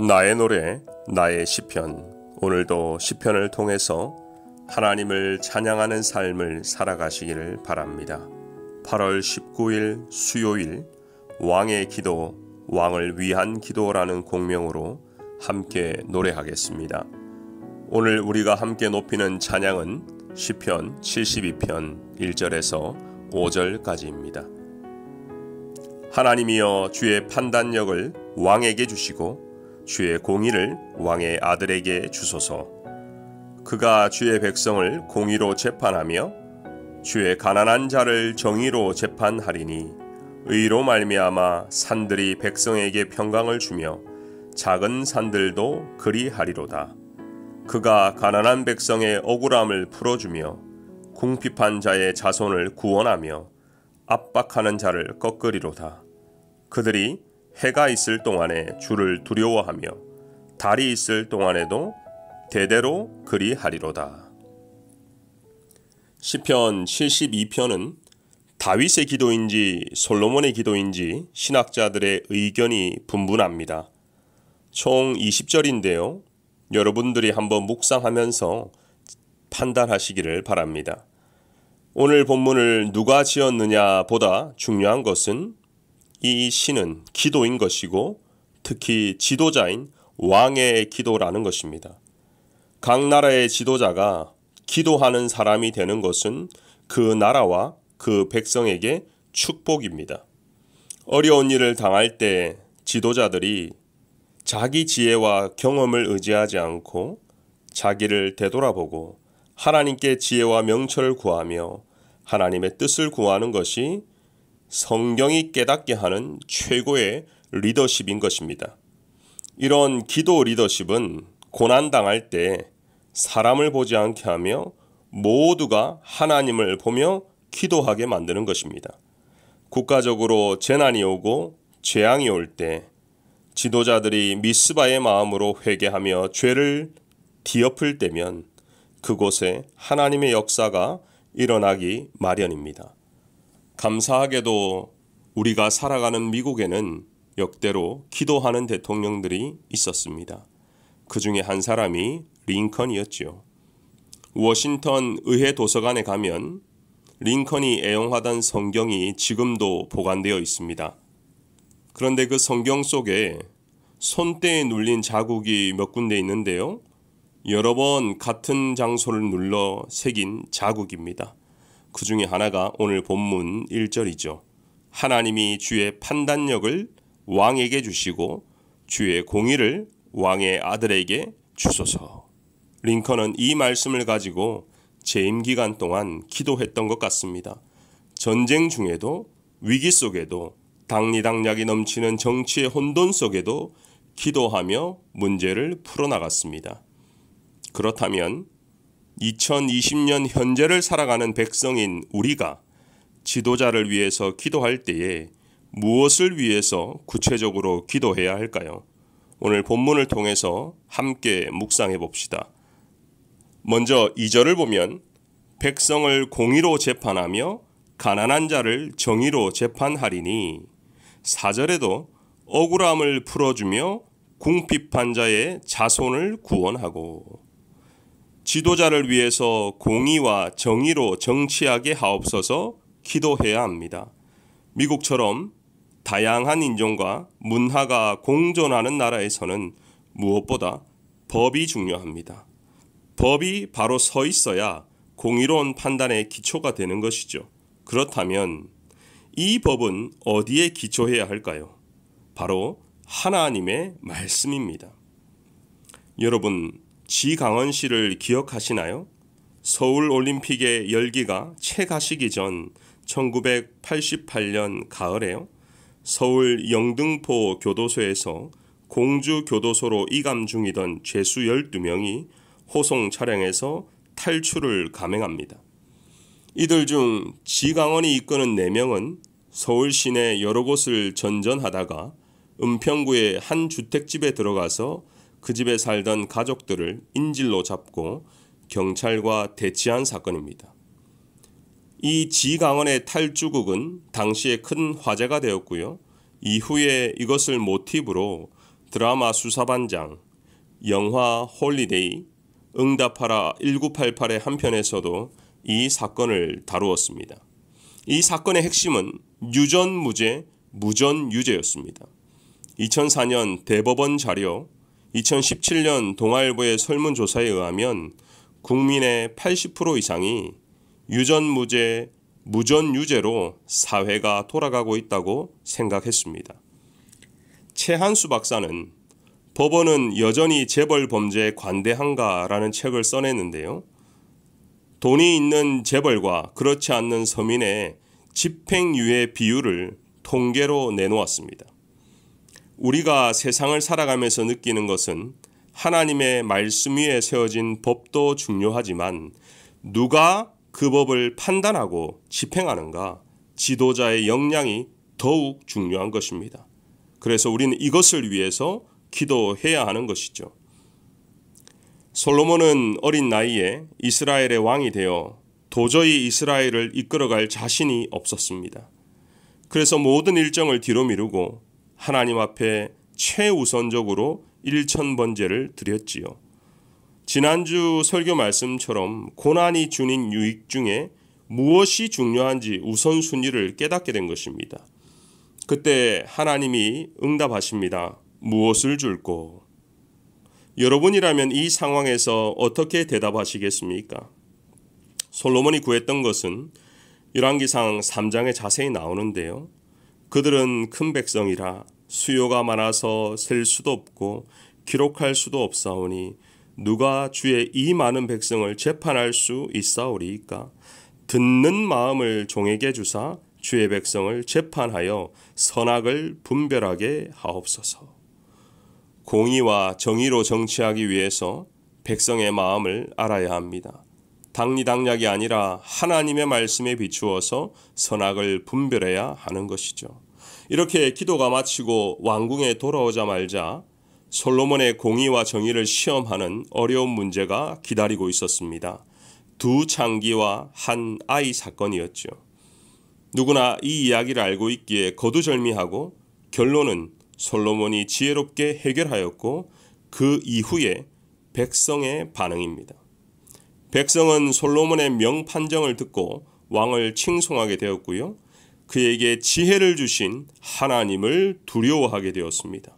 나의 노래, 나의 시편. 오늘도 시편을 통해서 하나님을 찬양하는 삶을 살아가시기를 바랍니다. 8월 19일 수요일 왕의 기도, 왕을 위한 기도라는 곡명으로 함께 노래하겠습니다. 오늘 우리가 함께 높이는 찬양은 시편 72편 1절에서 5절까지입니다. 하나님이여, 주의 판단력을 왕에게 주시고 주의 공의를 왕의 아들에게 주소서. 그가 주의 백성을 공의로 재판하며 주의 가난한 자를 정의로 재판하리니 의로 말미암아 산들이 백성에게 평강을 주며 작은 산들도 그리하리로다. 그가 가난한 백성의 억울함을 풀어주며 궁핍한 자의 자손을 구원하며 압박하는 자를 꺾으리로다. 그들이 해가 있을 동안에 주를 두려워하며 달이 있을 동안에도 대대로 그리하리로다. 시편 72편은 다윗의 기도인지 솔로몬의 기도인지 신학자들의 의견이 분분합니다. 총 20절인데요. 여러분들이 한번 묵상하면서 판단하시기를 바랍니다. 오늘 본문을 누가 지었느냐 보다 중요한 것은 이 시는 기도인 것이고 특히 지도자인 왕의 기도라는 것입니다. 각 나라의 지도자가 기도하는 사람이 되는 것은 그 나라와 그 백성에게 축복입니다. 어려운 일을 당할 때 지도자들이 자기 지혜와 경험을 의지하지 않고 자기를 되돌아보고 하나님께 지혜와 명철을 구하며 하나님의 뜻을 구하는 것이 성경이 깨닫게 하는 최고의 리더십인 것입니다. 이런 기도 리더십은 고난당할 때 사람을 보지 않게 하며 모두가 하나님을 보며 기도하게 만드는 것입니다. 국가적으로 재난이 오고 재앙이 올 때 지도자들이 미스바의 마음으로 회개하며 죄를 뒤엎을 때면 그곳에 하나님의 역사가 일어나기 마련입니다. 감사하게도 우리가 살아가는 미국에는 역대로 기도하는 대통령들이 있었습니다. 그 중에 한 사람이 링컨이었지요. 워싱턴 의회 도서관에 가면 링컨이 애용하던 성경이 지금도 보관되어 있습니다. 그런데 그 성경 속에 손때에 눌린 자국이 몇 군데 있는데요. 여러 번 같은 장소를 눌러 새긴 자국입니다. 그 중에 하나가 오늘 본문 1절이죠. 하나님이 주의 판단력을 왕에게 주시고 주의 공의를 왕의 아들에게 주소서. 링컨은 이 말씀을 가지고 재임 기간 동안 기도했던 것 같습니다. 전쟁 중에도 위기 속에도 당리당략이 넘치는 정치의 혼돈 속에도 기도하며 문제를 풀어나갔습니다. 그렇다면 2020년 현재를 살아가는 백성인 우리가 지도자를 위해서 기도할 때에 무엇을 위해서 구체적으로 기도해야 할까요? 오늘 본문을 통해서 함께 묵상해 봅시다. 먼저 2절을 보면 백성을 공의로 재판하며 가난한 자를 정의로 재판하리니 4절에도 억울함을 풀어주며 궁핍한 자의 자손을 구원하고 지도자를 위해서 공의와 정의로 정치하게 하옵소서 기도해야 합니다. 미국처럼 다양한 인종과 문화가 공존하는 나라에서는 무엇보다 법이 중요합니다. 법이 바로 서 있어야 공의로운 판단의 기초가 되는 것이죠. 그렇다면 이 법은 어디에 기초해야 할까요? 바로 하나님의 말씀입니다. 여러분, 지강원 씨를 기억하시나요? 서울올림픽의 열기가 채 가시기 전 1988년 가을에요. 서울 영등포 교도소에서 공주교도소로 이감 중이던 죄수 12명이 호송 차량에서 탈출을 감행합니다. 이들 중 지강원이 이끄는 4명은 서울 시내 여러 곳을 전전하다가 은평구의 한 주택집에 들어가서 그 집에 살던 가족들을 인질로 잡고 경찰과 대치한 사건입니다. 이 지강원의 탈주극은 당시에 큰 화제가 되었고요. 이후에 이것을 모티브로 드라마 수사반장, 영화 홀리데이, 응답하라 1988의 한 편에서도 이 사건을 다루었습니다. 이 사건의 핵심은 유전무죄, 무전유죄였습니다. 2004년 대법원 자료, 2017년 동아일보의 설문조사에 의하면 국민의 80% 이상이 유전무죄, 무전유죄로 사회가 돌아가고 있다고 생각했습니다. 최한수 박사는 법원은 여전히 재벌 범죄에 관대한가라는 책을 써냈는데요. 돈이 있는 재벌과 그렇지 않는 서민의 집행유예 비율을 통계로 내놓았습니다. 우리가 세상을 살아가면서 느끼는 것은 하나님의 말씀 위에 세워진 법도 중요하지만 누가 그 법을 판단하고 집행하는가, 지도자의 역량이 더욱 중요한 것입니다. 그래서 우리는 이것을 위해서 기도해야 하는 것이죠. 솔로몬은 어린 나이에 이스라엘의 왕이 되어 도저히 이스라엘을 이끌어갈 자신이 없었습니다. 그래서 모든 일정을 뒤로 미루고 하나님 앞에 최우선적으로 일천번제를 드렸지요. 지난주 설교 말씀처럼 고난이 주는 유익 중에 무엇이 중요한지 우선순위를 깨닫게 된 것입니다. 그때 하나님이 응답하십니다. 무엇을 줄꼬? 여러분이라면 이 상황에서 어떻게 대답하시겠습니까? 솔로몬이 구했던 것은 열왕기상 3장에 자세히 나오는데요. 그들은 큰 백성이라 수요가 많아서 셀 수도 없고 기록할 수도 없사오니 누가 주의 이 많은 백성을 재판할 수 있사오리이까? 듣는 마음을 종에게 주사 주의 백성을 재판하여 선악을 분별하게 하옵소서. 공의와 정의로 정치하기 위해서 백성의 마음을 알아야 합니다. 당리당략이 아니라 하나님의 말씀에 비추어서 선악을 분별해야 하는 것이죠. 이렇게 기도가 마치고 왕궁에 돌아오자마자 솔로몬의 공의와 정의를 시험하는 어려운 문제가 기다리고 있었습니다. 두 창기와 한 아이 사건이었죠. 누구나 이 이야기를 알고 있기에 거두절미하고 결론은 솔로몬이 지혜롭게 해결하였고 그 이후에 백성의 반응입니다. 백성은 솔로몬의 명판정을 듣고 왕을 칭송하게 되었고요. 그에게 지혜를 주신 하나님을 두려워하게 되었습니다.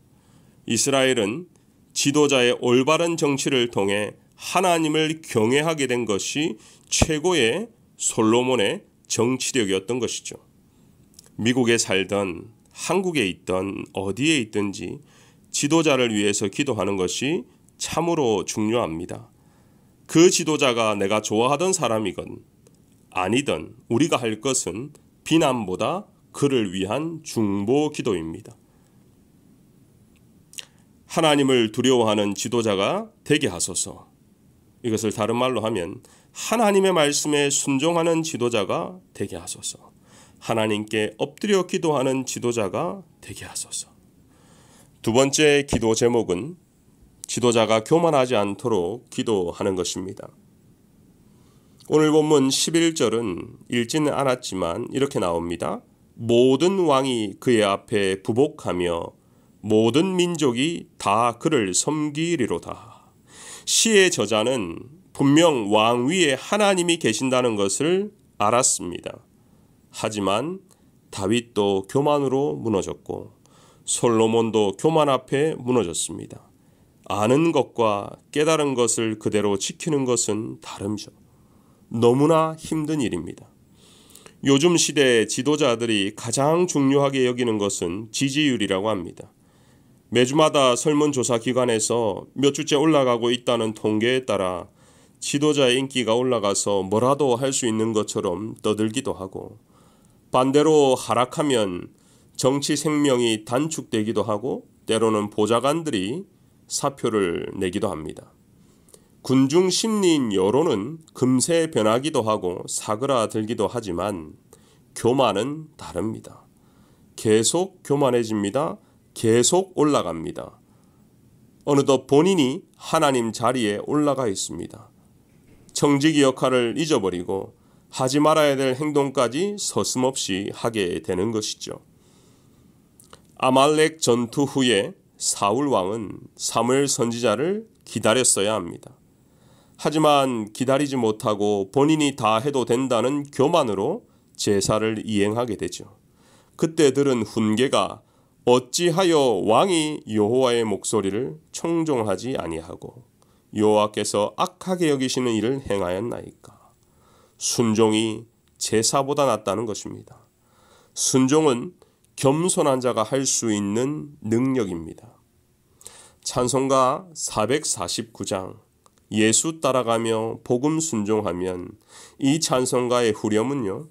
이스라엘은 지도자의 올바른 정치를 통해 하나님을 경외하게 된 것이 최고의 솔로몬의 정치력이었던 것이죠. 미국에 살던 한국에 있던 어디에 있든지 지도자를 위해서 기도하는 것이 참으로 중요합니다. 그 지도자가 내가 좋아하던 사람이건 아니든 우리가 할 것은 비난보다 그를 위한 중보 기도입니다. 하나님을 두려워하는 지도자가 되게 하소서. 이것을 다른 말로 하면 하나님의 말씀에 순종하는 지도자가 되게 하소서. 하나님께 엎드려 기도하는 지도자가 되게 하소서. 두 번째 기도 제목은 지도자가 교만하지 않도록 기도하는 것입니다. 오늘 본문 11절은 읽지는 않았지만 이렇게 나옵니다. 모든 왕이 그의 앞에 부복하며 모든 민족이 다 그를 섬기리로다. 시의 저자는 분명 왕 위에 하나님이 계신다는 것을 알았습니다. 하지만 다윗도 교만으로 무너졌고 솔로몬도 교만 앞에 무너졌습니다. 아는 것과 깨달은 것을 그대로 지키는 것은 다름이죠. 너무나 힘든 일입니다. 요즘 시대의 지도자들이 가장 중요하게 여기는 것은 지지율이라고 합니다. 매주마다 설문조사 기관에서 몇 주째 올라가고 있다는 통계에 따라 지도자의 인기가 올라가서 뭐라도 할 수 있는 것처럼 떠들기도 하고 반대로 하락하면 정치 생명이 단축되기도 하고 때로는 보좌관들이 사표를 내기도 합니다. 군중 심리인 여론은 금세 변하기도 하고 사그라들기도 하지만 교만은 다릅니다. 계속 교만해집니다. 계속 올라갑니다. 어느덧 본인이 하나님 자리에 올라가 있습니다. 청지기 역할을 잊어버리고 하지 말아야 될 행동까지 서슴없이 하게 되는 것이죠. 아말렉 전투 후에 사울 왕은 사무엘 선지자를 기다렸어야 합니다. 하지만 기다리지 못하고 본인이 다 해도 된다는 교만으로 제사를 이행하게 되죠. 그때 들은 훈계가 어찌하여 왕이 여호와의 목소리를 청종하지 아니하고 여호와께서 악하게 여기시는 일을 행하였나이까. 순종이 제사보다 낫다는 것입니다. 순종은 겸손한 자가 할 수 있는 능력입니다. 찬송가 449장 예수 따라가며 복음 순종하면, 이 찬송가의 후렴은요,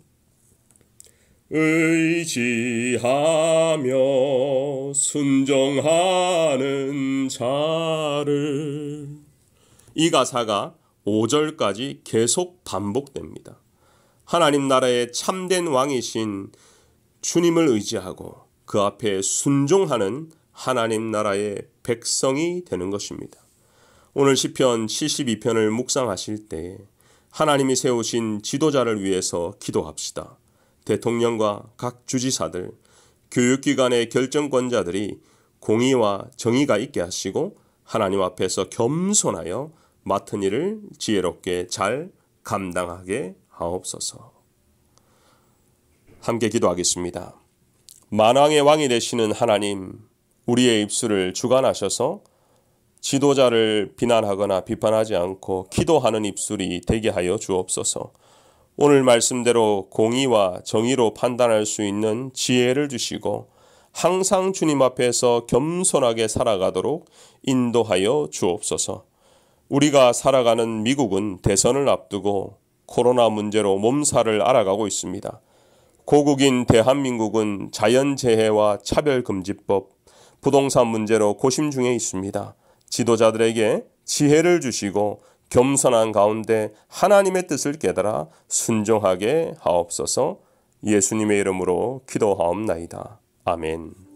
의지하며 순종하는 자를, 이 가사가 5절까지 계속 반복됩니다. 하나님 나라의 참된 왕이신 주님을 의지하고 그 앞에 순종하는 하나님 나라의 백성이 되는 것입니다. 오늘 시편 72편을 묵상하실 때 하나님이 세우신 지도자를 위해서 기도합시다. 대통령과 각 주지사들, 교육기관의 결정권자들이 공의와 정의가 있게 하시고 하나님 앞에서 겸손하여 맡은 일을 지혜롭게 잘 감당하게 하옵소서. 함께 기도하겠습니다. 만왕의 왕이 되시는 하나님, 우리의 입술을 주관하셔서 지도자를 비난하거나 비판하지 않고 기도하는 입술이 되게 하여 주옵소서. 오늘 말씀대로 공의와 정의로 판단할 수 있는 지혜를 주시고 항상 주님 앞에서 겸손하게 살아가도록 인도하여 주옵소서. 우리가 살아가는 미국은 대선을 앞두고 코로나 문제로 몸살을 앓아가고 있습니다. 고국인 대한민국은 자연재해와 차별금지법, 부동산 문제로 고심 중에 있습니다. 지도자들에게 지혜를 주시고 겸손한 가운데 하나님의 뜻을 깨달아 순종하게 하옵소서. 예수님의 이름으로 기도하옵나이다. 아멘.